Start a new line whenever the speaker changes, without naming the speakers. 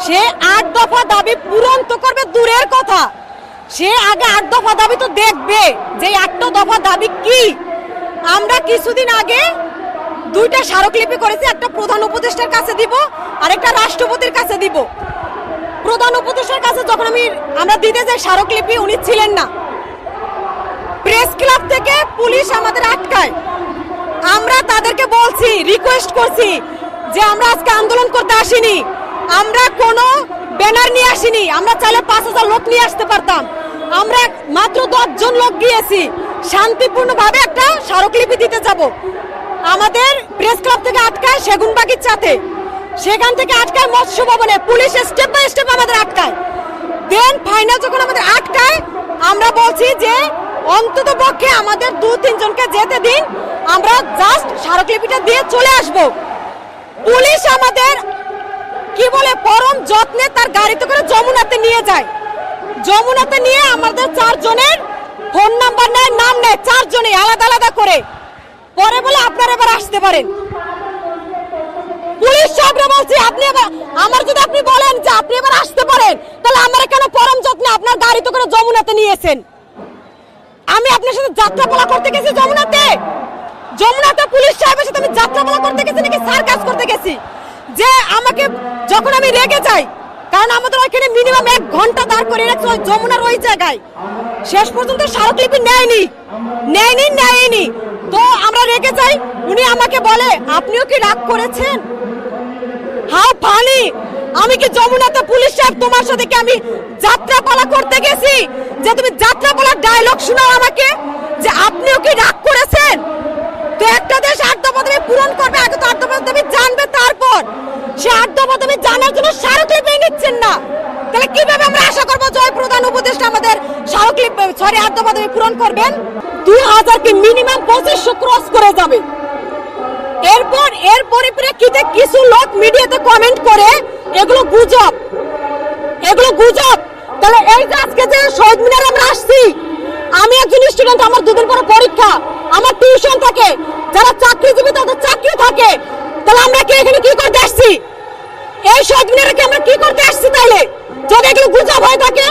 সে 8 দফা দাবি পূরণ তো করবে দূরের কথা, সে আগে 8 দফা দাবি তো দেখবে যে 8 দফা দাবি কি। আমরা কিছুদিন আগে 2টা স্মারকলিপি করেছি, একটা প্রধান উপদেষ্টার কাছে দিব আর একটা রাষ্ট্রপতির কাছে দিব। প্রধান উপদেষ্টার কাছে যখন আমরা দিতে যাই স্মারকলিপি, উনি ছিলেন না। প্রেস ক্লাব থেকে পুলিশ আমাদের আটকায়। আমরা তাদেরকে বলছি, রিকোয়েস্ট করছি যে আমরা আজকে আন্দোলন করতে আসিনি, আমরা কোনো ব্যানার নিয়ে আসিনি, আমরা চাইলে 5000 লোক নিয়ে আসতে পারতাম। আমরা মাত্র 10 জন লোক গিয়েছি, শান্তিপূর্ণভাবে একটা স্মারকলিপি দিতে যাব। আমাদের প্রেস ক্লাব থেকে আটকায় সেগুনবাগিচাতে, সেখান থেকে আটকায় মৎস্য ভবনে, পুলিশ স্টেপ বাই স্টেপ আমাদের আটকায়। দেন ফাইনাল যখন আমাদের আটকায়, আমরা বলছি যে অন্তত পক্ষে আমাদের 2-3 জনকে যেতে দিন, আমরা জাস্ট স্মারকলিপিটা দিয়ে চলে আসব। পুলিশ আমাদের কি বলে পরম যত্নে তার গাড়িতে করে যমুনাতে নিয়ে যায়। যমুনাতে নিয়ে আমাদের 4 জনের ফোন নাম্বার নেয়, নাম নেয়, 4 জনে আলাদা আলাদা করে। পরে বলে আপনারা এবার আসতে পারেন। পুলিশ সাহেবরা বলছি আপনি এবার আমার যদি আপনি বলেন যে আপনি এবার আসতে পারেন, তাহলে আমরা কেন পরম যত্নে আপনার গাড়িতে করে যমুনাতে নিয়েছেন? আমি আপনার সাথে যাত্রাপালা করতে গেছি যমুনাতে, যমুনাতে পুলিশ সাহেবের সাথে আমি যাত্রাপালা করতে গেছি নাকি সার্কাস করতে গেছি? যে আমাকে যখন আমি রেগে যাই, কারণ আমাদের ওইখানে মিনিমাম 1 ঘন্টা দাঁড় করে রাখছে ওই যমুনার ওই জায়গায়, শেষ পর্যন্ত স্মারকলিপি নেয়নি। তো আমরা রেগে যাই, উনি আমাকে বলে আপনিও কি রাগ করেছেন? How funny! আমি কি যমুনাতে পুলিশ সাহেব তোমার সাথে কি আমি যাত্রাপালা করতে গেছি যে তুমি যাত্রাপালার ডায়লগ শোনাও আমাকে যে আপনিও কি রাগ করেছেন? তো একটা দেশ 8 দফা দাবি পূরণ করবে, আগে তো 8 দফা দাবি জানবে, তারপর সে 8 দফা দাবি জানার জন্য স্মারকলিপি নিচ্ছেন না। তাহলে কিভাবে আমরা আশা করবো জয় প্রধান উপদেষ্টা আমাদের স্মারকলিপি 8 দফা দাবি পূরণ করবেন? 2000 কি মিনিমাম 2500 ক্রস করে যাবে। এর পরিপ্রেক্ষিতে কিছু লোক মিডিয়াতে কমেন্ট করে এগুলো গুজব। তাহলে এই যে আজকে যে শহীদ মিনারে আমরা আসছি, আমি একজন স্টুডেন্ট, আমার 2 দিন পরে পরীক্ষা, আমার টিউশন থাকে, যারা চাকরিজীবী তাদের চাকরি থাকে, তাহলে আমরা কি এখানে কি করতে আসছি? এই শহীদ মিনারে কি আমরা কি করতে আসছি? তাইলে যদি এগুলো গুজব হয়ে থাকে